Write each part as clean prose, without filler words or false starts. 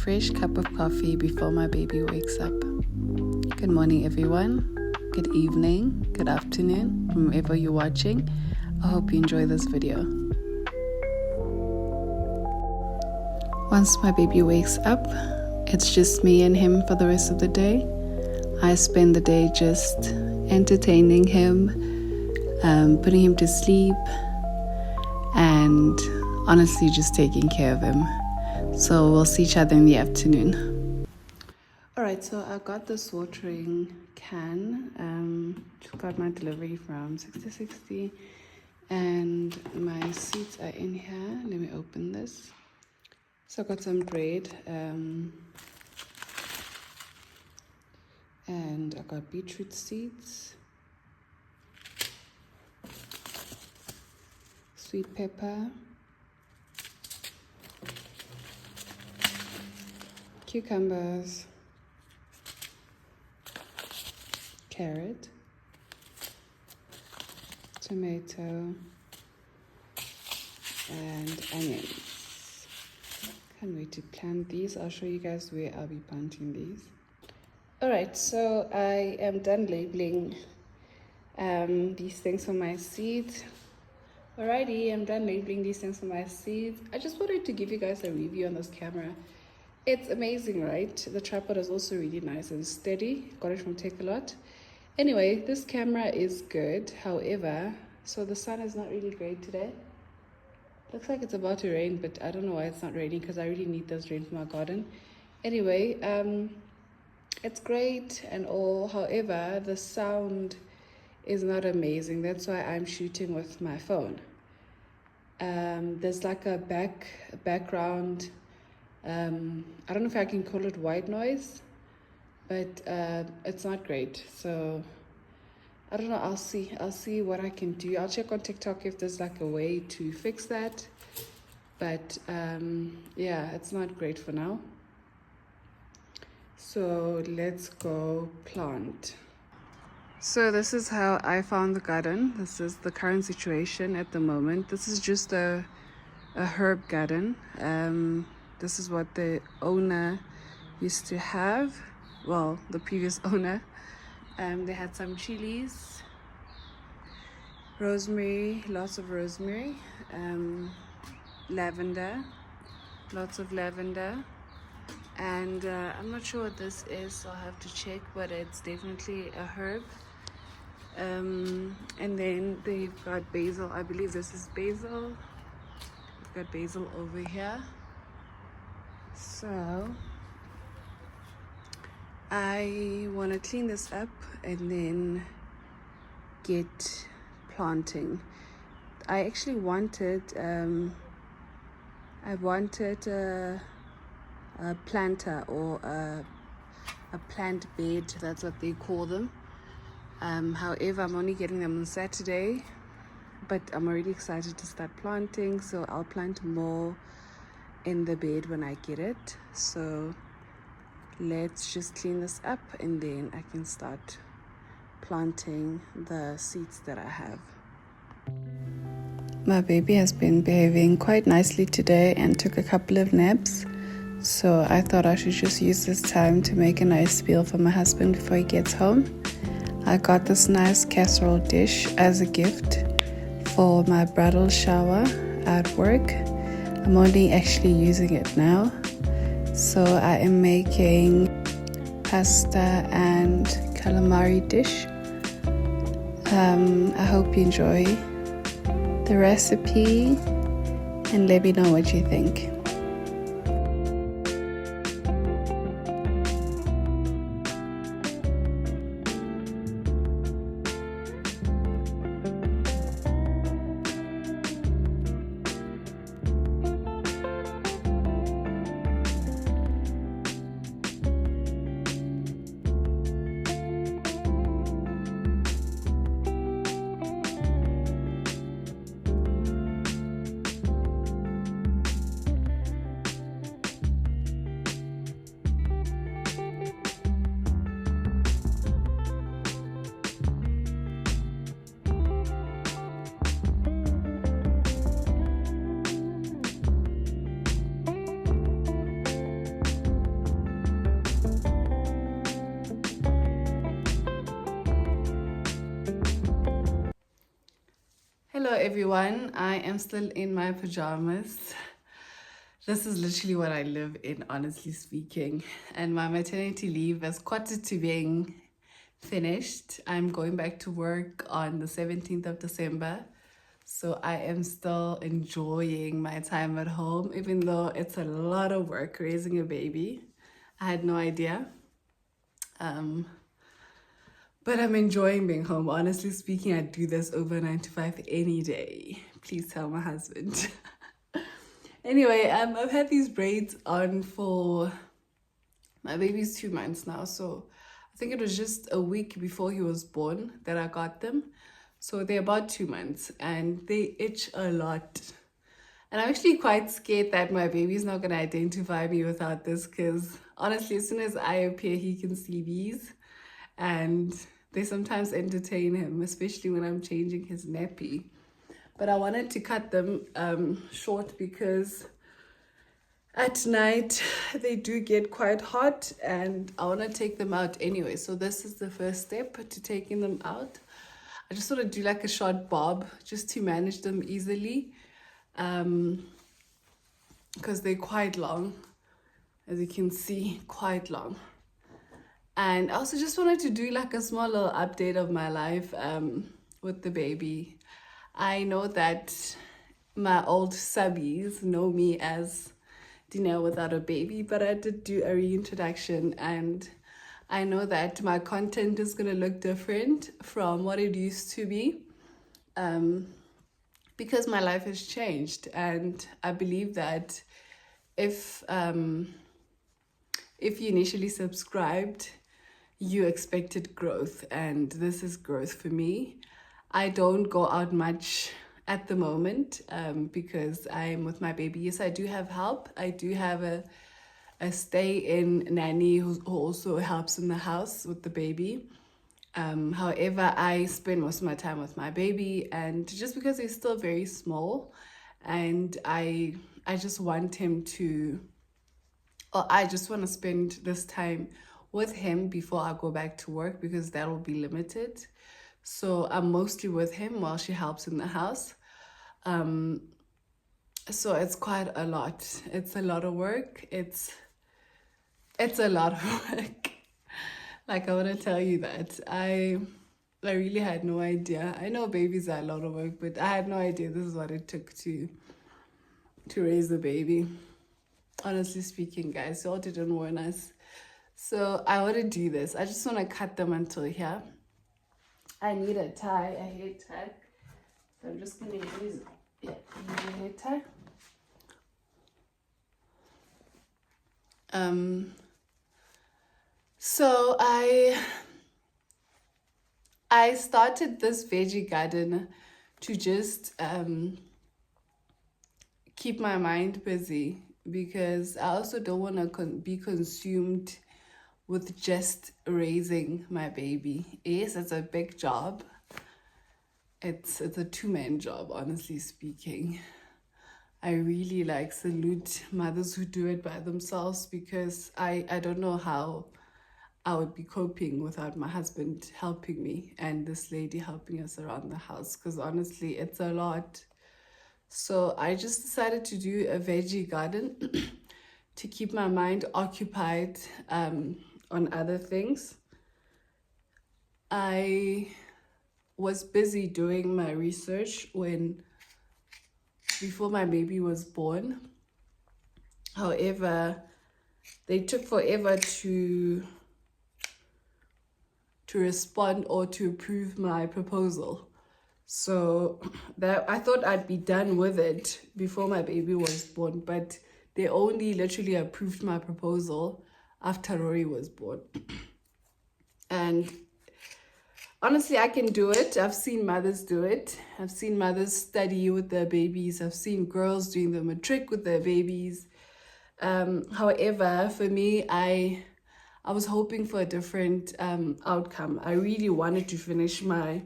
fresh cup of coffee before my baby wakes up. Good morning, everyone. Good evening, good afternoon, from wherever you're watching. I hope you enjoy this video. Once my baby wakes up, it's just me and him for the rest of the day. I spend the day just entertaining him, putting him to sleep, and honestly just taking care of him. So we'll see each other in the afternoon. Alright, so I got this watering can. Just got my delivery from 6060, and my seeds are in here. Let me open this. So I got some bread, and I got beetroot seeds, sweet pepper, cucumbers, carrot, tomato, and onions. Can't wait to plant these. I'll show you guys where I'll be planting these. Alright, so I am done labeling these things for my seeds. Alrighty, I'm done labeling these things for my seeds. I just wanted to give you guys a review on this camera. It's amazing, right? The tripod is also really nice and steady. Got it from Take-A-Lot. Anyway, this camera is good. However, so the sun is not really great today. Looks like it's about to rain, but I don't know why it's not raining, because I really need this rain for my garden. Anyway, it's great and all. However, the sound is not amazing. That's why I'm shooting with my phone. There's like a background. I don't know if I can call it white noise, but it's not great. So I don't know. I'll see what I can do. I'll check on TikTok if there's like a way to fix that. But yeah, it's not great for now. So let's go plant. So this is how I found the garden. This is the current situation at the moment. This is just a herb garden. This is what the owner used to have. Well, the previous owner. They had some chilies, rosemary, lots of rosemary, lavender, lots of lavender, and I'm not sure what this is, so I'll have to check, but it's definitely a herb. And then they've got basil. I believe this is basil. We've got basil over here. So I want to clean this up and then get planting. I actually wanted a planter or a plant bed. That's what they call them. However, I'm only getting them on Saturday, but I'm already excited to start planting, so I'll plant more in the bed when I get it. So let's just clean this up and then I can start planting the seeds that I have. My baby has been behaving quite nicely today and took a couple of naps. So I thought I should just use this time to make a nice meal for my husband before he gets home. I got this nice casserole dish as a gift for my bridal shower at work. I'm only actually using it now. So I am making pasta and calamari dish. I hope you enjoy the recipe and let me know what you think. Hello everyone, I am still in my pajamas. This is literally what I live in, honestly speaking. And my maternity leave is quarter to being finished. I'm going back to work on the 17th of December. So I am still enjoying my time at home, even though it's a lot of work raising a baby. I had no idea. But I'm enjoying being home. Honestly speaking, I'd do this over 9 to 5 any day. Please tell my husband. Anyway, I've had these braids on for my baby's 2 months now. So I think it was just a week before he was born that I got them. So they're about 2 months and they itch a lot. And I'm actually quite scared that my baby's not going to identify me without this, because honestly, as soon as I appear, he can see these. And they sometimes entertain him, especially when I'm changing his nappy. But I wanted to cut them short because at night they do get quite hot and I want to take them out anyway. So this is the first step to taking them out. I just sort of do like a short bob just to manage them easily, because they're quite long, as you can see, quite long. And I also just wanted to do like a small little update of my life with the baby. I know that my old subbies know me as Dina without a baby, but I did do a reintroduction and I know that my content is going to look different from what it used to be, because my life has changed. And I believe that if you initially subscribed, you expected growth, and this is growth for me. I don't go out much at the moment because I'm with my baby. Yes, I do have help. I do have a stay-in nanny who also helps in the house with the baby. However, I spend most of my time with my baby, and just because he's still very small, and I just want him to, or I just want to spend this time with him before I go back to work, because that will be limited. So I'm mostly with him while she helps in the house. So it's quite a lot. It's a lot of work. It's a lot of work. Like, I want to tell you that I really had no idea. I know babies are a lot of work, but I had no idea this is what it took to raise the baby. Honestly speaking, guys, y'all didn't warn us. So I want to do this. I just want to cut them until here. I need a tie, a hair tie. So I'm just going to use a hair tie. So I started this veggie garden to just keep my mind busy, because I also don't want to be consumed with just raising my baby. Yes, it's a big job. It's a two-man job, honestly speaking. I really salute mothers who do it by themselves, because I don't know how I would be coping without my husband helping me and this lady helping us around the house, because honestly, it's a lot. So I just decided to do a veggie garden to keep my mind occupied on other things. I was busy doing my research before my baby was born. However, they took forever to respond or to approve my proposal. So that I thought I'd be done with it before my baby was born, but they only literally approved my proposal after Rory was born. And honestly, I can do it. I've seen mothers do it. I've seen mothers study with their babies. I've seen girls doing the matric with their babies. However, for me, I was hoping for a different outcome. I really wanted to finish my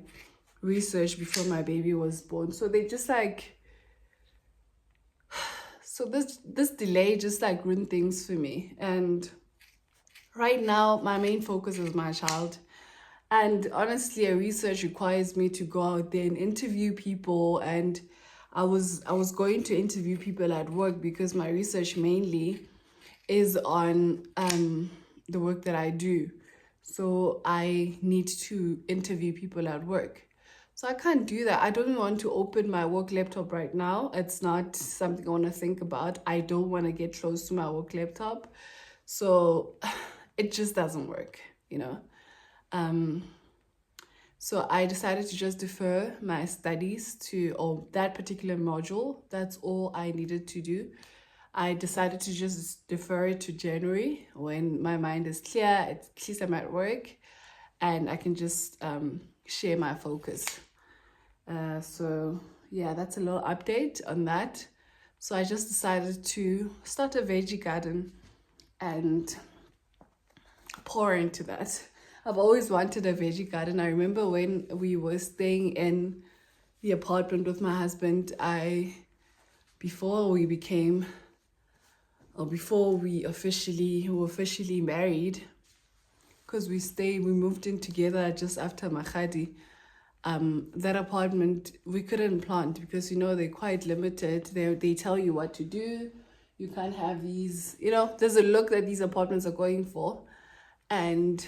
research before my baby was born. So they just so this delay just ruined things for me. And right now, my main focus is my child. And honestly, a research requires me to go out there and interview people, and I was going to interview people at work because my research mainly is on the work that I do. So I need to interview people at work. So I can't do that. I don't want to open my work laptop right now. It's not something I want to think about. I don't want to get close to my work laptop. So it just doesn't work, you know. So I decided to just defer my studies to that particular module. That's all I needed to do. I decided to just defer it to January when my mind is clear, at least I'm at work, and I can just share my focus. So yeah, that's a little update on that. So I just decided to start a veggie garden and pour into that. I've always wanted a veggie garden. I remember when we were staying in the apartment with my husband, before we were officially married, because we moved in together just after Makhadi. That apartment, we couldn't plant because, you know, they're quite limited. They tell you what to do. You can't have these, you know, there's a look that these apartments are going for. And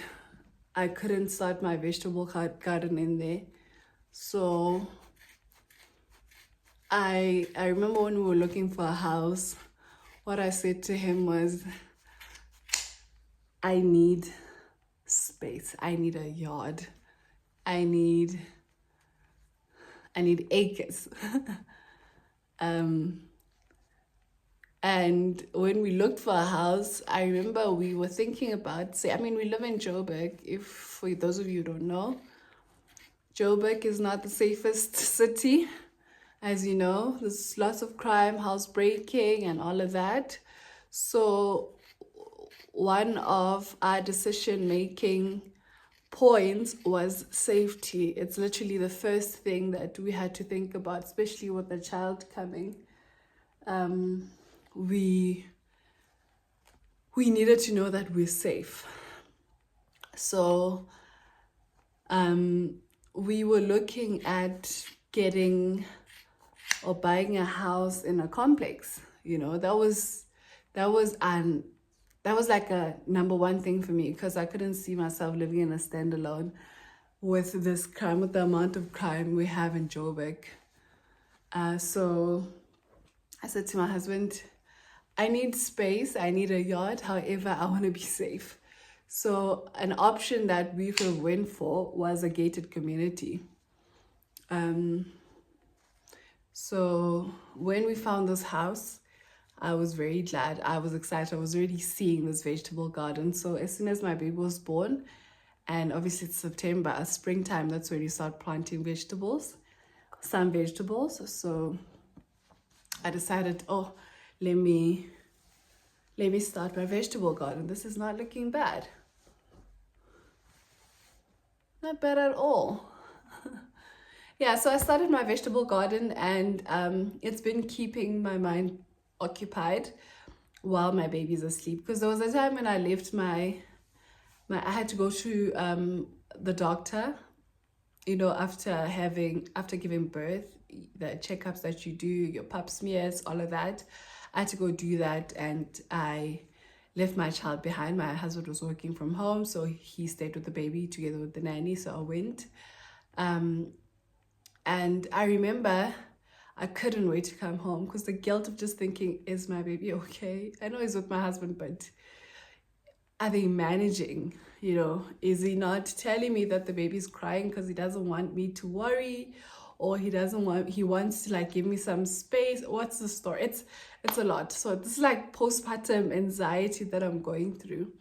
I couldn't start my vegetable garden in there. So I remember when we were looking for a house, what I said to him was, I need space. I need a yard. I need acres. And when we looked for a house, I remember we were thinking about, we live in Joburg. For those of you who don't know, Joburg is not the safest city. As you know, there's lots of crime, housebreaking, and all of that. So one of our decision-making points was safety. It's literally the first thing that we had to think about, especially with the child coming. We needed to know that we're safe. So we were looking at getting or buying a house in a complex. You know, that was like a number one thing for me, because I couldn't see myself living in a standalone with this crime, with the amount of crime we have in Joburg. So I said to my husband, I need space, I need a yard, however, I want to be safe. So an option that we could have went for was a gated community. So when we found this house, I was very glad. I was excited. I was already seeing this vegetable garden. So as soon as my baby was born, and obviously it's September, springtime, that's when you start planting vegetables, some vegetables. So I decided, let me start my vegetable garden. This is not looking bad. Not bad at all. Yeah, so I started my vegetable garden, and it's been keeping my mind occupied while my baby's asleep. Because there was a time when I left I had to go to the doctor, you know, after giving birth, the checkups that you do, your pap smears, all of that. I had to go do that, and I left my child behind. My husband was working from home, so he stayed with the baby together with the nanny, so I went. And I remember I couldn't wait to come home, because the guilt of just thinking, is my baby okay? I know he's with my husband, but are they managing? You know, is he not telling me that the baby's crying because he doesn't want me to worry, or he wants to like give me some space? What's the story? It's a lot. So this is like postpartum anxiety that I'm going through.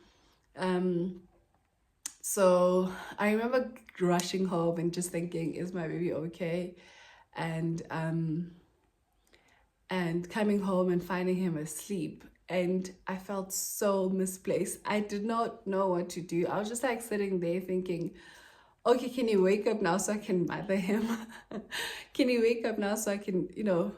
So I remember rushing home and just thinking, is my baby okay? And coming home and finding him asleep. And I felt so misplaced. I did not know what to do. I was just like sitting there thinking, okay, can you wake up now so I can mother him? Can you wake up now so I can, you know,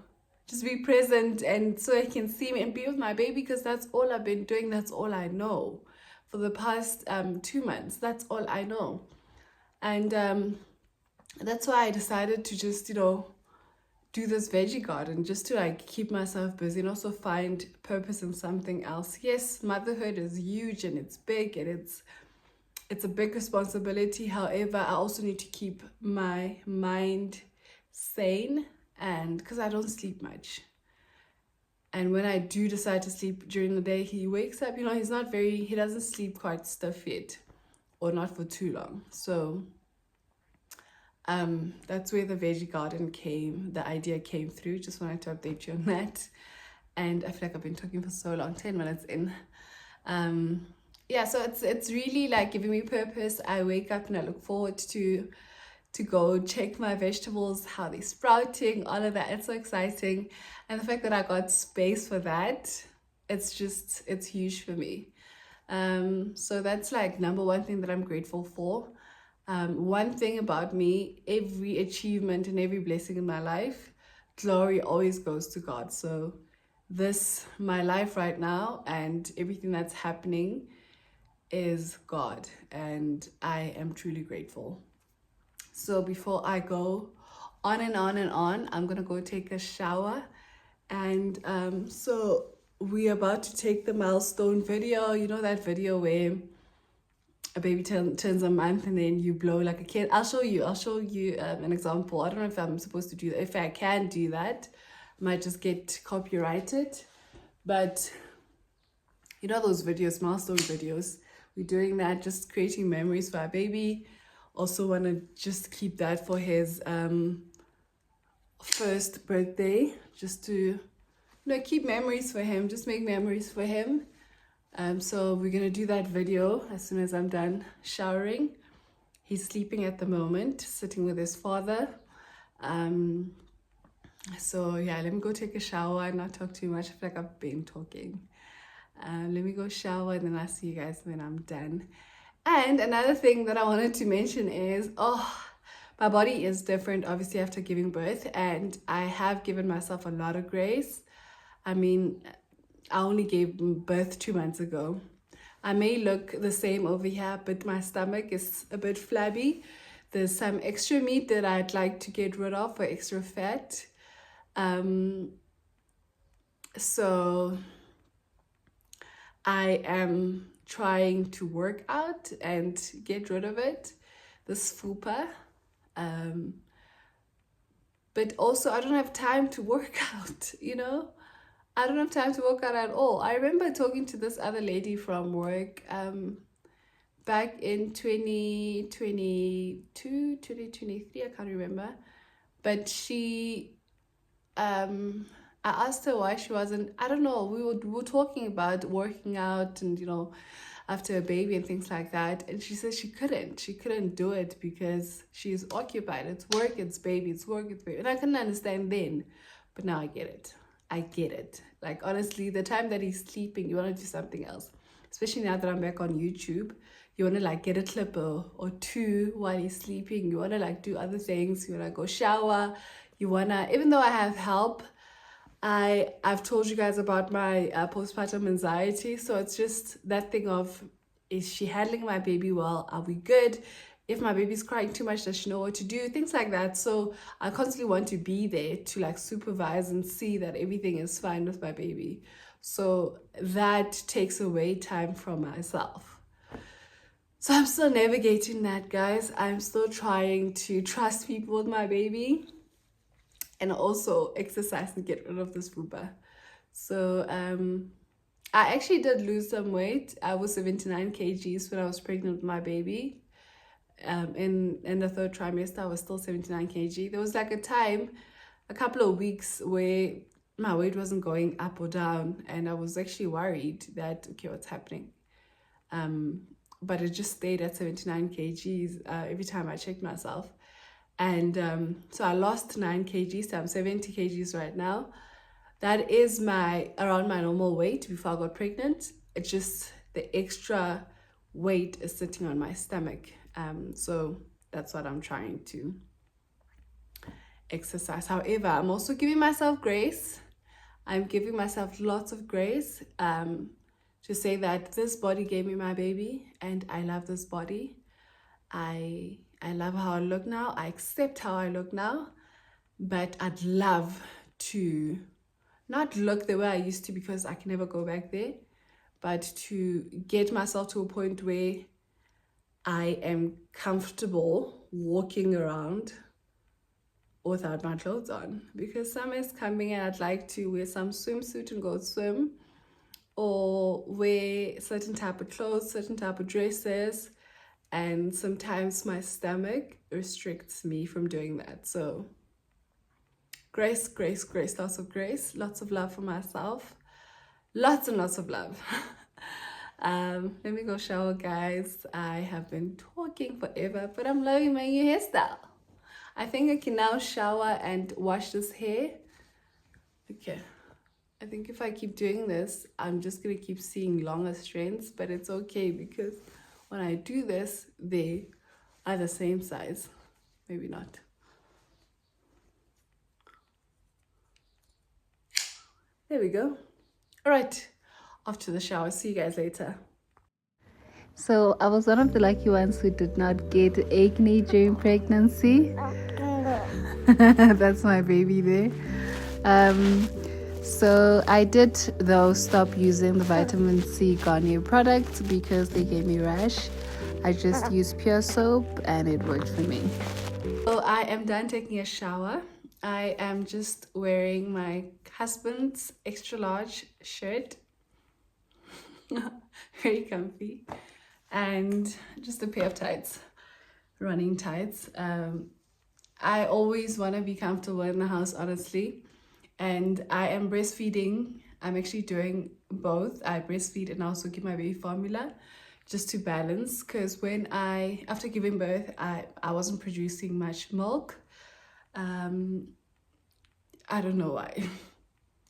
just be present, and so I can see me and be with my baby? Because that's all I've been doing. That's all I know for the past 2 months. That's all I know. And that's why I decided to just, you know, do this veggie garden, just to like keep myself busy and also find purpose in something else. Yes, motherhood is huge and it's big and it's a big responsibility. However, I also need to keep my mind sane, and because I don't sleep much. And when I do decide to sleep during the day, he wakes up, you know, he doesn't sleep quite stiff yet, or not for too long. So that's where the veggie garden the idea came through. Just wanted to update you on that. And I feel like I've been talking for so long, 10 minutes in. Yeah, so it's really like giving me purpose. I wake up and I look forward to go check my vegetables, how they're sprouting, all of that. It's so exciting. And the fact that I got space for that, it's huge for me. So that's like number one thing that I'm grateful for. One thing about me, every achievement and every blessing in my life, glory always goes to God. So my life right now and everything that's happening is God, and I am truly grateful. So before I go on and on and on, I'm gonna go take a shower. And so we're about to take the milestone video. You know that video where a baby turns a month and then you blow like a kid? I'll show you an example. I don't know if I'm supposed to do that. If I can do that, I might just get copyrighted. But you know those videos, milestone videos, we're doing that, just creating memories for our baby. Also want to just keep that for his first birthday, just to, you know, keep memories for him, just make memories for him. So we're gonna do that video as soon as I'm done showering. He's sleeping at the moment, sitting with his father. So yeah, let me go take a shower and not talk too much. I feel like I've been talking. Let me go shower and then I'll see you guys when I'm done. And another thing that I wanted to mention is, my body is different, obviously, after giving birth, and I have given myself a lot of grace. I mean, I only gave birth 2 months ago. I may look the same over here, but my stomach is a bit flabby. There's some extra meat that I'd like to get rid of, for extra fat. So I am trying to work out and get rid of it, this fupa. But also I don't have time to work out, you know? I don't have time to work out at all. I remember talking to this other lady from work back in 2022, 2023, I can't remember. But I asked her why she wasn't, I don't know, we were talking about working out and, you know, after a baby and things like that. And she said she couldn't do it because she's occupied. It's work, it's baby, it's work, it's baby. And I couldn't understand then, but now I get it. Like, honestly, the time that he's sleeping, you want to do something else. Especially now that I'm back on YouTube. You want to like get a clip or two while he's sleeping. You want to like do other things. You want to go shower. You want to, even though I have help, I've told you guys about my postpartum anxiety. So it's just that thing of, is she handling my baby well? Are we good? If my baby's crying too much, does she know what to do? Things like that. So I constantly want to be there to like supervise and see that everything is fine with my baby. So that takes away time from myself. So I'm still navigating that, guys. I'm still trying to trust people with my baby and also exercise and get rid of this fupa. So I actually did lose some weight. I was 79 kgs when I was pregnant with my baby. In the third trimester, I was still 79 kg. There was like a couple of weeks where my weight wasn't going up or down, and I was actually worried that, okay, what's happening? But it just stayed at 79 kgs every time I checked myself. And so I lost 9 kgs, so I'm 70 kgs right now. That is around my normal weight before I got pregnant. It's just the extra weight is sitting on my stomach. So that's what I'm trying to exercise. However, I'm also giving myself grace. I'm giving myself lots of grace to say that this body gave me my baby and I love this body. I love how I look now. I accept how I look now, but I'd love to not look the way I used to, because I can never go back there, but to get myself to a point where I am comfortable walking around without my clothes on, because summer is coming and I'd like to wear some swimsuit and go swim, or wear certain type of clothes, certain type of dresses, and sometimes my stomach restricts me from doing that. So grace, grace, grace, lots of grace, lots of love for myself, lots and lots of love. Let me go shower, guys. I have been talking forever, but I'm loving my new hairstyle. I think I can now shower and wash this hair. Okay, I think if I keep doing this, I'm just gonna keep seeing longer strands, but it's okay, because when I do this, they are the same size. Maybe not. There we go. All right, off to the shower. See you guys later. So I was one of the lucky ones who did not get acne during pregnancy. That's my baby there. So I did, though, stop using the vitamin C Garnier products because they gave me rash. I just used pure soap and it worked for me. So I am done taking a shower. I am just wearing my husband's extra large shirt. Very comfy. And just a pair of tights, running tights. I always want to be comfortable in the house, honestly. And I am breastfeeding. I'm actually doing both. I breastfeed and also give my baby formula, just to balance, because after giving birth, I wasn't producing much milk. I don't know why.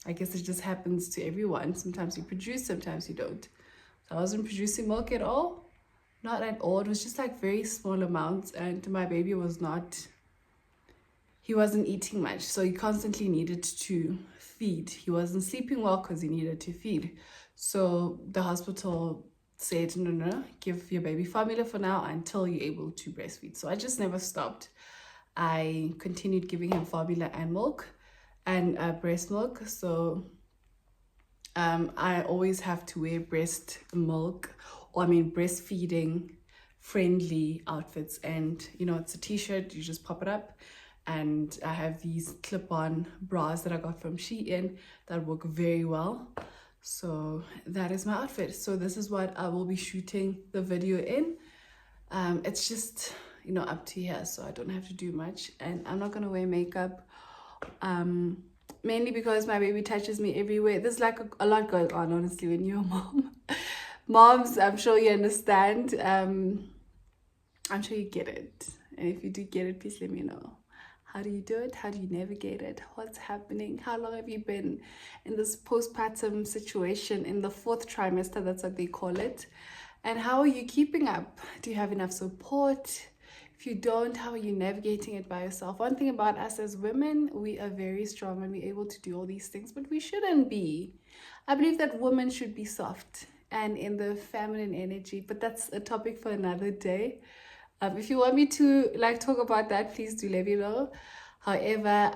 I guess it just happens to everyone. Sometimes you produce, sometimes you don't. So I wasn't producing milk at all. Not at all. It was just like very small amounts, and my baby he wasn't eating much, so he constantly needed to feed. He wasn't sleeping well because he needed to feed. So the hospital said, no, give your baby formula for now until you're able to breastfeed. So I just never stopped. I continued giving him formula and milk and breast milk. So I always have to wear breastfeeding friendly outfits. And it's a t-shirt, you just pop it up. And I have these clip-on bras that I got from Shein that work very well. So that is my outfit. So this is what I will be shooting the video in. It's just, up to here, so I don't have to do much. And I'm not going to wear makeup, mainly because my baby touches me everywhere. There's like a lot going on, honestly, when you're a mom. Moms, I'm sure you understand. I'm sure you get it. And if you do get it, please let me know. How do you do it? How do you navigate it? What's happening? How long have you been in this postpartum situation, in the 4th trimester, that's what they call it? And how are you keeping up? Do you have enough support? If you don't, how are you navigating it by yourself? One thing about us as women, we are very strong and we're able to do all these things, but we shouldn't be. I believe that women should be soft and in the feminine energy, but that's a topic for another day. If you want me to talk about that, please do let me know. However,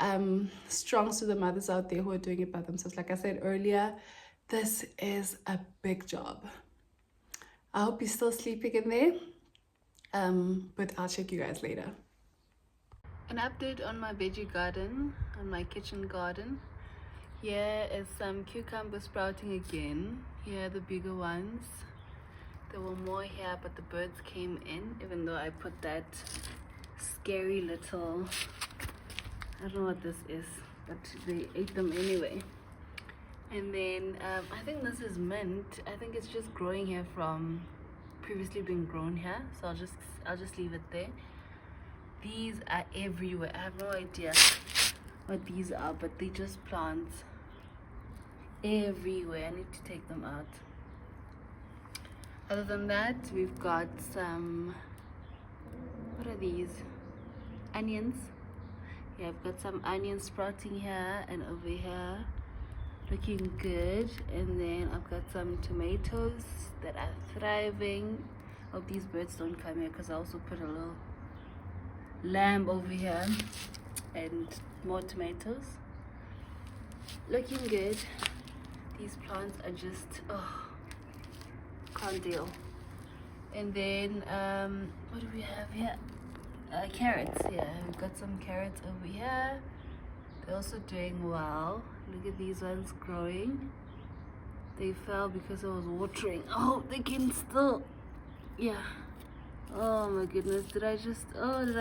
strongs to the mothers out there who are doing it by themselves. Like I said earlier, this is a big job. I hope you're still sleeping in there, but I'll check you guys later. An update on my veggie garden, on my kitchen garden. Here is some cucumber sprouting again. Here are the bigger ones. There were more here, but the birds came in, even though I put that scary little, I don't know what this is, but they ate them anyway. And then I think this is mint. I think it's just growing here from previously being grown here, so I'll just leave it there. These are everywhere. I have no idea what these are, but they just plants everywhere. I need to take them out. Other than that, we've got some, what are these? Onions. Yeah, I've got some onions sprouting here and over here, looking good. And then I've got some tomatoes that are thriving. Hope these birds don't come here, because I also put a little lamb over here and more tomatoes. Looking good. These plants are just, oh, can't deal. And then what do we have here? Carrots. Yeah, we've got some carrots over here. They're also doing well. Look at these ones growing. They fell because I was watering. Oh, they can still, yeah. Oh my goodness, did I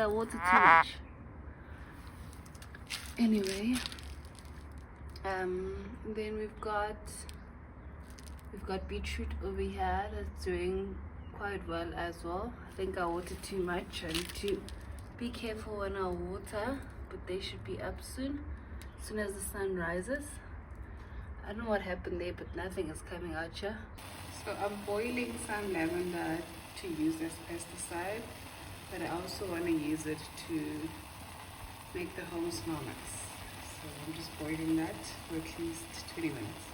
water too much? Anyway, then we've got beetroot over here that's doing quite well as well. I think I watered too much. I need to be careful when I water, but they should be up soon as the sun rises. I don't know what happened there, but nothing is coming out here. So I'm boiling some lavender to use as pesticide, but I also want to use it to make the home smell nice. So I'm just boiling that for at least 20 minutes.